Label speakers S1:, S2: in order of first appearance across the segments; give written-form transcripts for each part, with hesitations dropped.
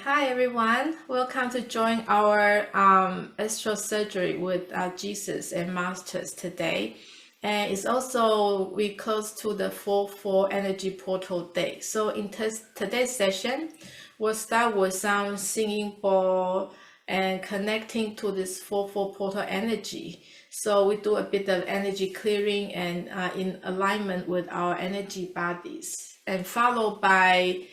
S1: Hi everyone, welcome to join our astral surgery with Jesus and Masters today. And it's also, we close to the 4/4 energy portal day. So in today's session, we'll start with some singing bowl and connecting to this 4/4 portal energy. So we do a bit of energy clearing and in alignment with our energy bodies, and followed by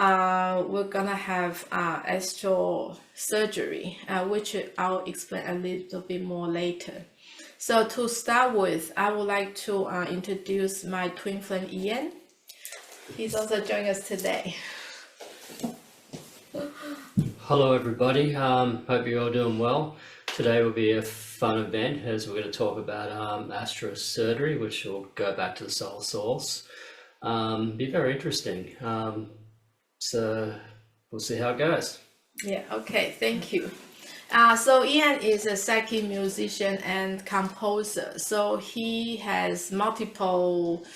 S1: we're gonna have astral surgery, which I'll explain a little bit more later. So to start with, I would like to introduce my twin flame Ian. He's also joining us today.
S2: Hello everybody, hope you're all doing well. Today will be a fun event as we're going to talk about astral surgery, which will go back to the soul source. Be very interesting. So we'll see how it goes.
S1: Yeah, okay, thank you. So Ian is a psychic musician and composer. So he has multiple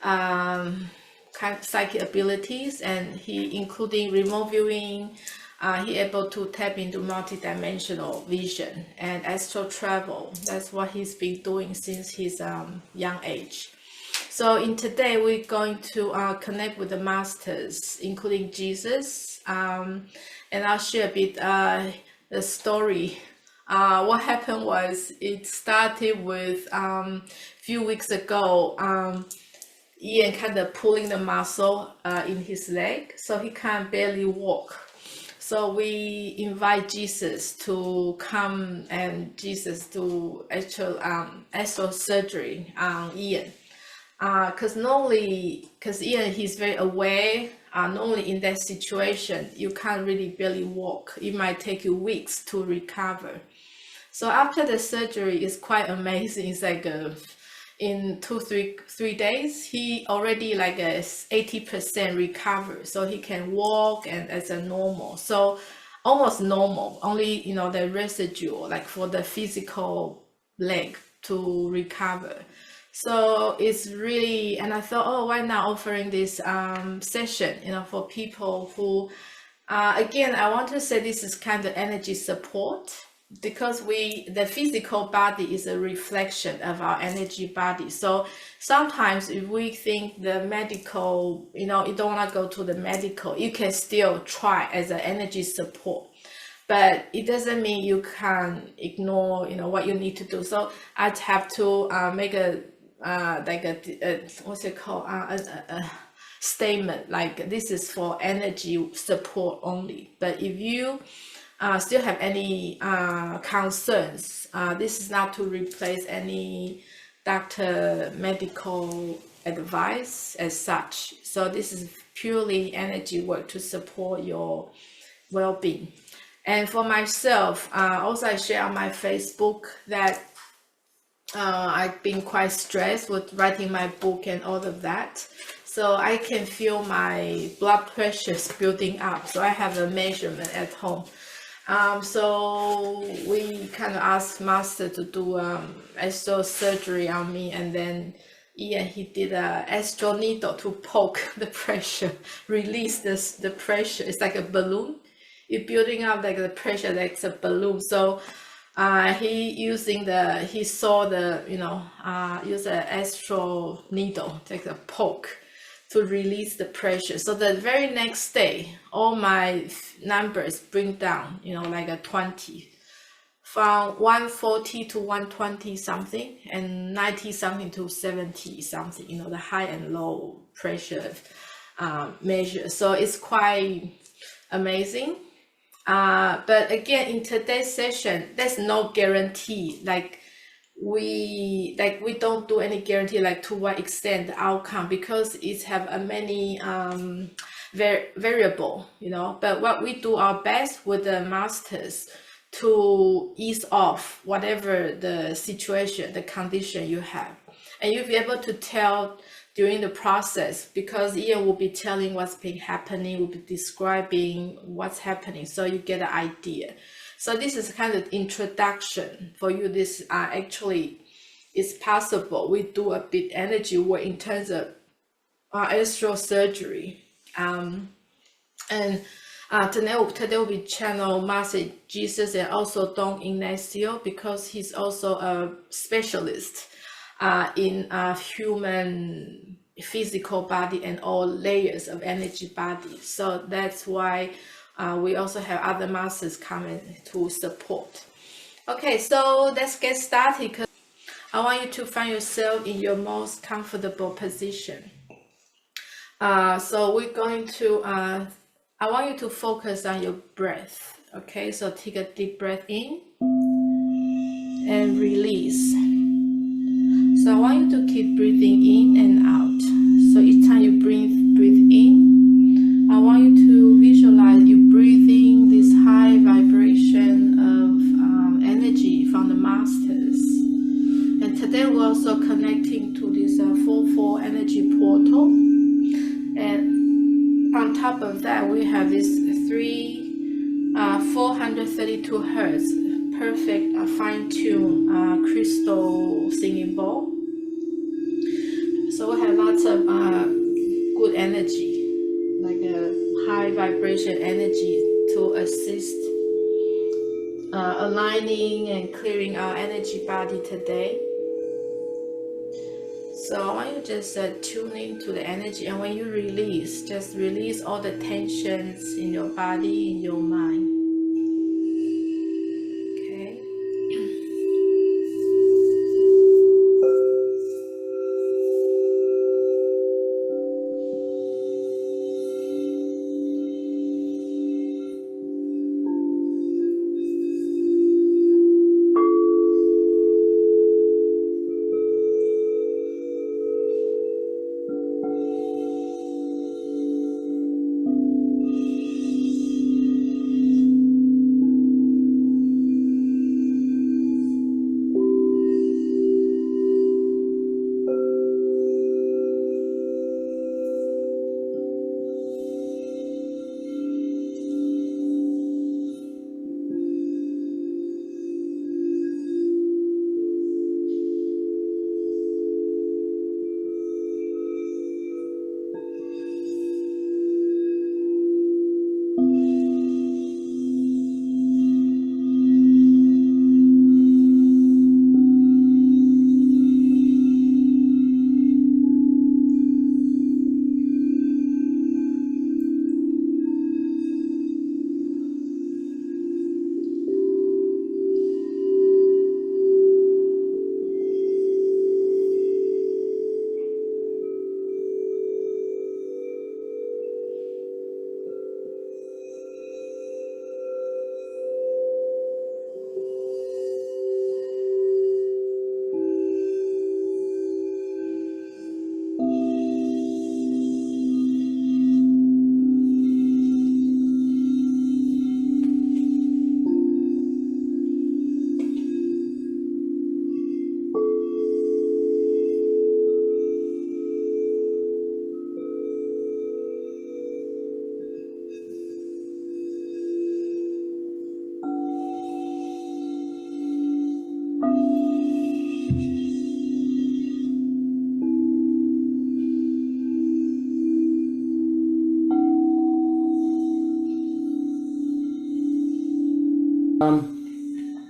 S1: kind of psychic abilities, and he including remote viewing. He able to tap into multi-dimensional vision and astral travel. That's what he's been doing since his young age. So in today, we're going to connect with the masters, including Jesus, and I'll share a bit the story. What happened was, it started with few weeks ago, Ian kind of pulling the muscle in his leg, so he can barely walk. So we invite Jesus to come and Jesus do actual astral surgery on Ian. Because Ian, he's very aware, normally in that situation, you can't really barely walk. It might take you weeks to recover. So after the surgery, it's quite amazing. It's like in 3 days, he already like a 80% recovered. So he can walk and as a normal. So almost normal, only, the residual, like for the physical leg to recover. So it's really, and I thought, oh, why not offering this session, for people who, again, I want to say this is kind of energy support, because the physical body is a reflection of our energy body. So sometimes if we think the medical, you don't want to go to the medical, you can still try as an energy support. But it doesn't mean you can ignore, what you need to do. So I'd have to make a what's it called, a statement like this is for energy support only. But if you still have any concerns, this is not to replace any doctor medical advice as such. So this is purely energy work to support your well-being. And for myself, also I share on my Facebook that I've been quite stressed with writing my book and all of that. So I can feel my blood pressures building up. So I have a measurement at home. So we kind of asked Master to do astral surgery on me, and then Ian, he did a astral needle to poke the pressure, release the pressure. It's like a balloon. You're building up like the pressure, like a balloon. So he saw use an astral needle, take a poke to release the pressure. So the very next day, all my numbers bring down, like a 20, from 140 to 120 something, and 90 something to 70 something, the high and low pressure measure. So it's quite amazing. But again, in today's session, there's no guarantee. We don't do any guarantee like to what extent the outcome, because it have a many variable, But what we do our best with the masters to ease off whatever the situation, the condition you have, and you'll be able to tell during the process, because Ian will be telling what's been happening, will be describing what's happening, so you get an idea. So this is kind of introduction for you. This actually is possible. We do a bit energy work in terms of astral surgery, and Today will be channel Master Jesus and also Don Ignacio, because he's also a specialist in human physical body and all layers of energy body. So that's why we also have other masters coming to support. Okay, so let's get started. I want you to find yourself in your most comfortable position. So we're going to, I want you to focus on your breath. Okay, so take a deep breath in and release. So I want you to keep breathing in and out. So each time you breathe in, I want you to visualize you breathing this high vibration of energy from the masters. And today we're also connecting to this 4-4 energy portal. And on top of that, we have this 432 hertz perfect fine-tuned crystal singing bowl. So we have lots of good energy, like a high vibration energy to assist aligning and clearing our energy body today. So I want you to just tune into the energy, and when you release, just release all the tensions in your body, in your mind. Okay.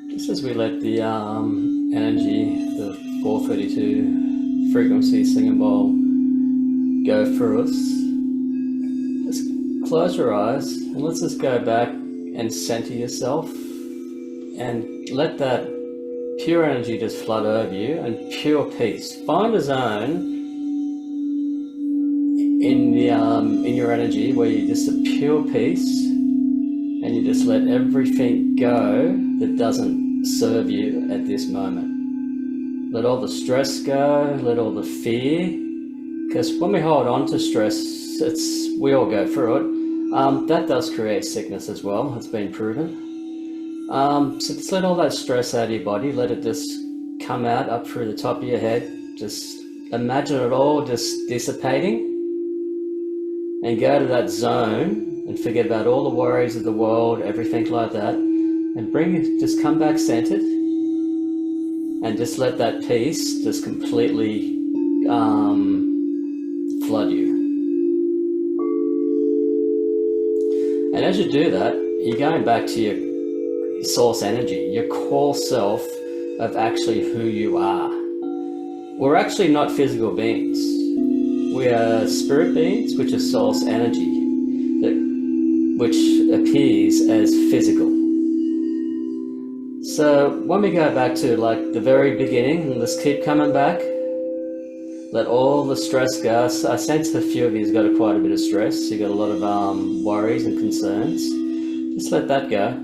S2: Just as we let the energy, the 432 frequency singing bowl go through us, just close your eyes and let's just go back and center yourself and let that pure energy just flood over you, and pure peace. Find a zone in your energy where you just a pure peace, and you just let everything go that doesn't serve you at this moment. Let all the stress go, let all the fear, because when we hold on to stress, we all go through it. That does create sickness as well, it's been proven. So just let all that stress out of your body, let it just come out up through the top of your head. Just imagine it all just dissipating, and go to that zone and forget about all the worries of the world, everything like that, and just come back centered and just let that peace just completely flood you. And as you do that, you're going back to your source energy, your core self of actually who you are. We're actually not physical beings. We are spirit beings, which is source energy, which appears as physical. So when we go back to like the very beginning, and let's keep coming back, let all the stress go. I sense a few of you's got quite a bit of stress. You got a lot of worries and concerns. Just let that go.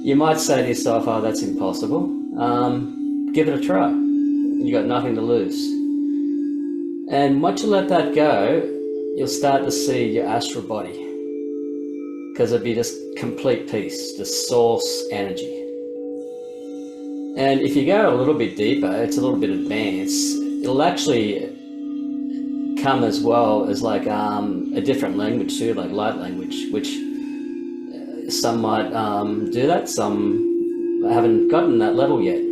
S2: You might say to yourself, "Oh, that's impossible." Give it a try. You got nothing to lose. And once you let that go, you'll start to see your astral body, because it'll be just complete peace, the source energy. And if you go a little bit deeper, it's a little bit advanced. It'll actually come as well as like a different language too, like light language, which some might do that, some haven't gotten that level yet.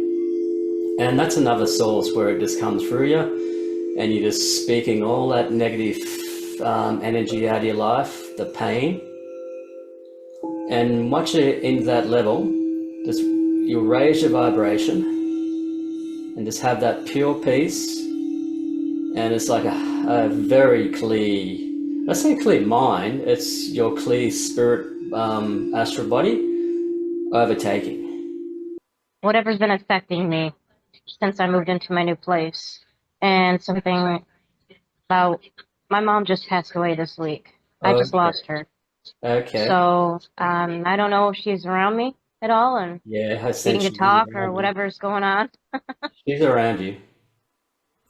S2: And that's another source where it just comes through you and you're just speaking all that negative energy out of your life, the pain. And once you're into that level, just you'll raise your vibration and just have that pure peace. And it's like a very clear, I say clear mind, it's your clear spirit astral body overtaking.
S3: Whatever's been affecting me since I moved into my new place, and something about my mom just passed away this week. I just lost her.
S2: Okay.
S3: So I don't know if she's around me at all, and
S2: yeah, I
S3: needing to talk or whatever's going on.
S2: She's around you.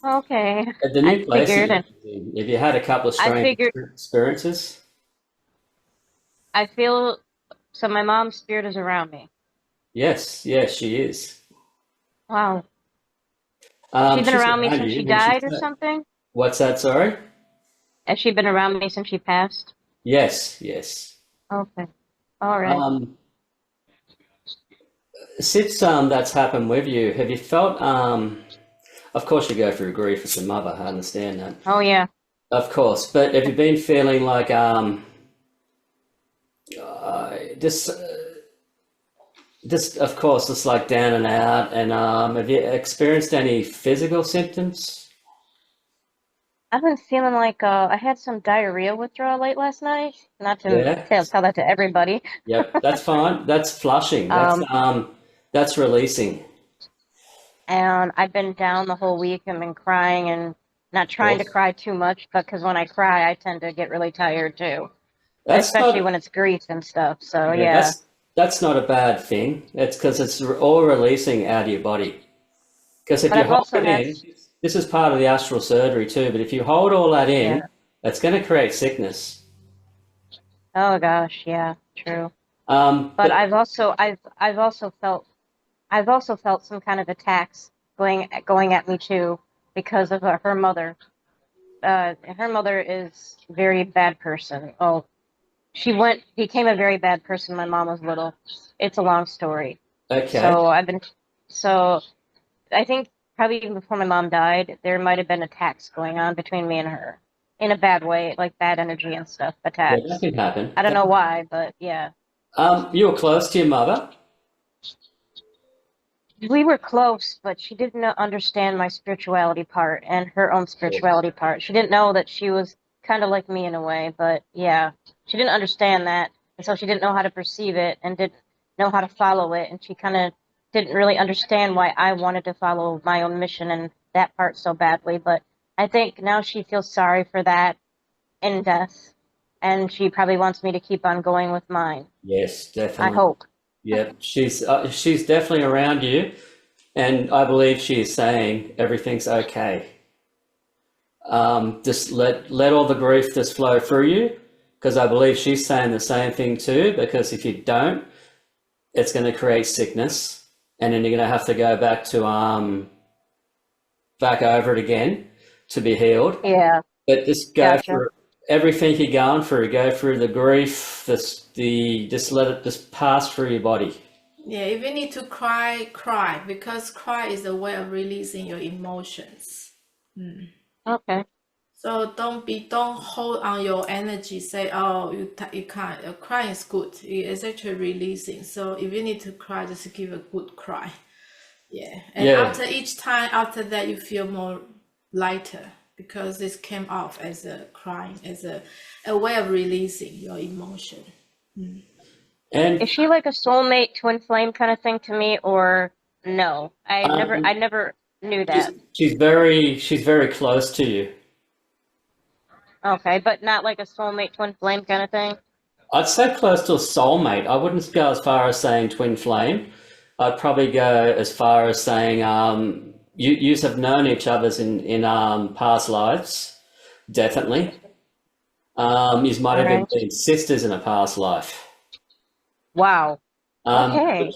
S3: Okay.
S2: At the new place,
S3: figured,
S2: have you had a couple of strange experiences?
S3: I feel so. My mom's spirit is around me.
S2: Yes, she is.
S3: Wow. She's been around me since she died or something?
S2: What's that, sorry?
S3: Has she been around me since she passed?
S2: Yes.
S3: Okay. All right.
S2: Since that's happened with you, have you felt, of course you go through grief with your mother, I understand that.
S3: Oh, yeah.
S2: Of course, but have you been feeling like just of course, just like down and out, and have you experienced any physical symptoms?
S3: I've been feeling like I had some diarrhea withdrawal late last night. Not to tell that to everybody.
S2: Yep, that's fine. That's flushing. That's releasing.
S3: And I've been down the whole week and been crying and not trying to cry too much, because when I cry, I tend to get really tired too. Especially when it's grief and stuff. So yeah.
S2: That's not a bad thing. It's because it's all releasing out of your body. Because if you hold it in, this is part of the astral surgery too, but if you hold all that in, it's going to create sickness.
S3: Oh gosh, yeah, true. But I've also felt some kind of attacks going at me too, because of her mother. Her mother is a very bad person. Oh, became a very bad person when my mom was little. It's a long story.
S2: Okay.
S3: So I think probably even before my mom died, there might have been attacks going on between me and her in a bad way, like bad energy and stuff, attacks.
S2: Yeah, that can happen.
S3: I don't know why, but yeah.
S2: You were close to your mother?
S3: We were close, but she didn't understand my spirituality part and her own spirituality part. She didn't know that she was kind of like me in a way, but yeah, she didn't understand that, and so she didn't know how to perceive it and didn't know how to follow it, and she kind of didn't really understand why I wanted to follow my own mission and that part so badly. But I think now she feels sorry for that in death, and she probably wants me to keep on going with mine.
S2: Yes, definitely.
S3: I hope.
S2: Yeah, she's definitely around you, and I believe she is saying everything's okay. Just let all the grief just flow through you, because I believe she's saying the same thing too, because if you don't, it's going to create sickness, and then you're going to have to go back to back over it again to be healed.
S3: Yeah.
S2: But just go through everything you're going through. Go through the grief, just let it just pass through your body.
S1: Yeah, if you need to cry, because cry is a way of releasing your emotions.
S3: Okay.
S1: So don't hold on your energy. Say, oh, you can't. Crying is good. It's actually releasing. So if you need to cry, just give a good cry. Yeah. And
S2: Yeah,
S1: after each time, after that, you feel more lighter because this came off as a crying, as a way of releasing your emotion.
S2: and
S3: Is she like a soulmate twin flame kind of thing to me, or no? I
S2: um,
S3: never knew
S2: she's
S3: that.
S2: she's very close to you.
S3: Okay, but not like a soulmate twin flame kind of thing.
S2: I'd say close to a soulmate. I wouldn't go as far as saying twin flame. I'd probably go as far as saying you have known each other's in past lives, definitely. You might
S3: All
S2: have even
S3: right.
S2: been sisters in a past life.
S3: Wow.
S2: But
S3: Okay.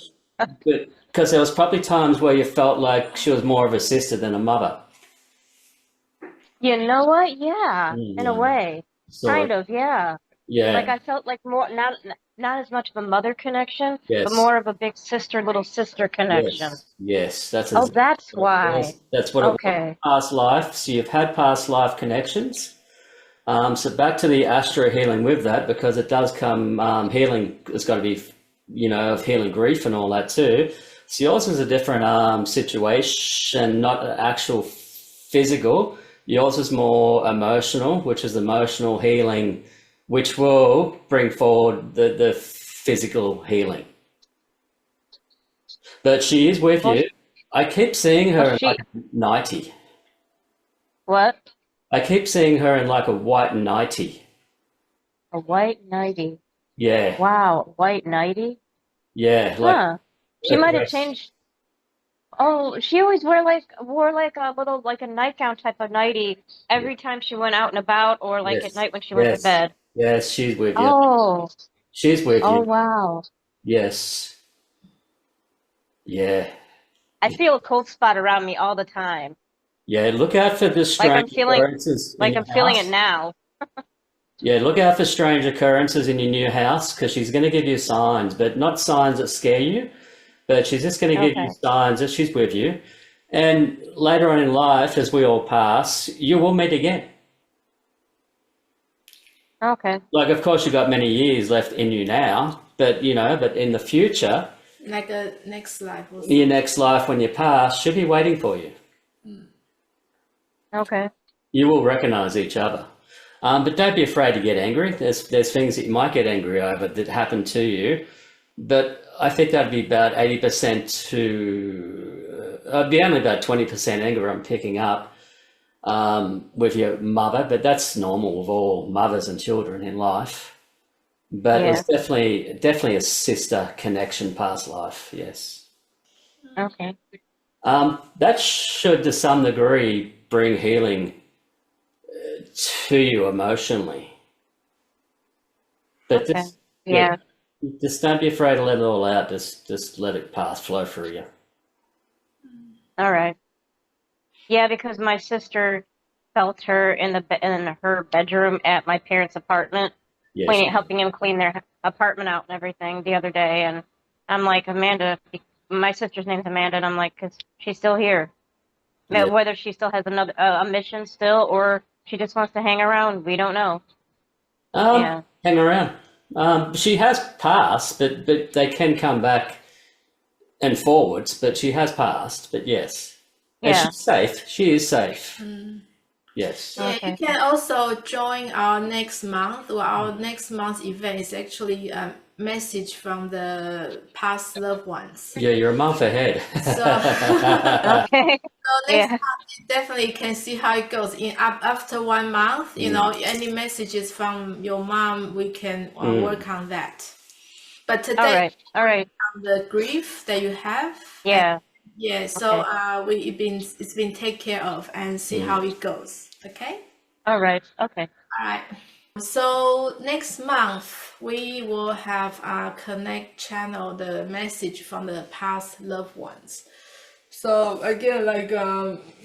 S2: because there was probably times where you felt like she was more of a sister than a mother.
S3: You know what? Yeah, in a
S2: Yeah,
S3: way,
S2: sort
S3: kind
S2: of.
S3: of. Yeah. Like
S2: Yeah.
S3: I felt like more not as much of a mother connection, but
S2: Yes.
S3: more of a big sister little sister connection.
S2: Yes. Yes. That's
S3: Oh,
S2: exactly
S3: that's
S2: what it was.
S3: why.
S2: That's what it was.
S3: Okay.
S2: Past life. So you've had past life connections. So back to the Astral healing with that, because it does come, healing has got to be, of healing grief and all that too. So yours is a different situation, not actual physical. Yours is more emotional, which is emotional healing, which will bring forward the physical healing. But she is with
S3: Well,
S2: you. I keep seeing
S3: well,
S2: her in like
S3: she
S2: a nightie.
S3: what?
S2: I keep seeing her in like a white nightie.
S3: A white nightie.
S2: Yeah,
S3: Wow, white nightie?
S2: yeah, like
S3: Huh. She
S2: a
S3: might have
S2: dress.
S3: changed. Oh, she always wore like a little like a nightgown type of nightie
S2: Yeah.
S3: every time she went out and about or like at
S2: Yes,
S3: night when she went to
S2: yes,
S3: bed.
S2: yes, she's with you.
S3: Oh,
S2: She's with
S3: oh
S2: you.
S3: wow.
S2: Yes, yeah,
S3: I feel a cold spot around me all the time.
S2: yeah. Look out for the
S3: Like
S2: strange occurrences in
S3: I'm
S2: your
S3: feeling it
S2: house.
S3: now.
S2: Yeah, look out for strange occurrences in your new house because she's going to give you signs, but not signs that scare you, but she's just going to give you
S3: Okay.
S2: signs that she's with you. And later on in life, as we all pass, you will meet again.
S3: Okay.
S2: Like, of course, you've got many years left in you now, but in the future,
S1: Like a next life or
S2: your
S1: something.
S2: next life when you pass should be waiting for you.
S3: Okay.
S2: You will recognize each other. But don't be afraid to get angry. There's things that you might get angry over that happen to you, but I think that'd be about 80% to, I'd be only about 20% anger I'm picking up with your mother, but that's normal with all mothers and children in life. But it was
S3: Yeah.
S2: definitely a sister connection past life, yes.
S3: Okay.
S2: That should, to some degree, bring healing to you emotionally. But
S3: Okay.
S2: yeah,
S3: Yeah.
S2: just don't be afraid to let it all out. Just let it pass, flow through you.
S3: All right. Yeah, because my sister felt her in her bedroom at my parents' apartment,
S2: Yes,
S3: helping him clean their apartment out and everything the other day, and I'm like, Amanda, my sister's name's Amanda, and I'm like, 'cause she's still here.
S2: yeah.
S3: Whether she still has another a mission still, or she just wants to hang around, we don't know. Yeah.
S2: Hang around. She has passed, but they can come back and forwards. But she has passed. But yes, and
S3: Yeah.
S2: she's safe. She is safe. Yes.
S1: Yeah, you
S3: Okay.
S1: can also join our next month. Well, our next month's event is actually a message from the past loved ones.
S2: Yeah, you're a month ahead.
S1: So,
S3: Okay.
S1: so next
S3: Yeah.
S1: month you definitely can see how it goes. After 1 month, any messages from your mom, we can work on that. But
S3: All
S1: today,
S3: right. All right.
S1: the grief that you have,
S3: Yeah.
S1: yeah. So
S3: Okay.
S1: it's been taken care of, and see how it goes. Okay.
S3: All right. Okay.
S1: All right. So next month we will have a connect channel, the message from the past loved ones. So again, like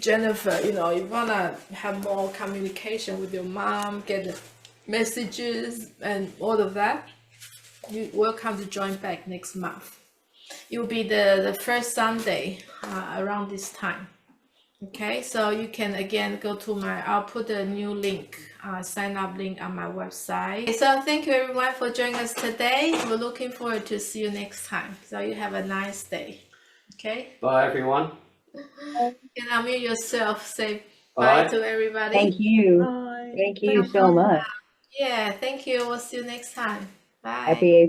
S1: Jennifer, you wanna have more communication with your mom, get the messages and all of that. You're welcome to join back next month. It will be the first Sunday around this time. Okay, so you can again go to I'll put a new link, sign up link on my website. So thank you everyone for joining us today. We're looking forward to see you next time. So you have a nice day. Okay?
S2: Bye, everyone.
S1: You can unmute yourself, say
S2: Bye.
S1: bye to everybody.
S4: Thank you.
S5: Bye.
S4: Thank you so much.
S1: Yeah, thank you. We'll see you next time. Bye.
S4: Happy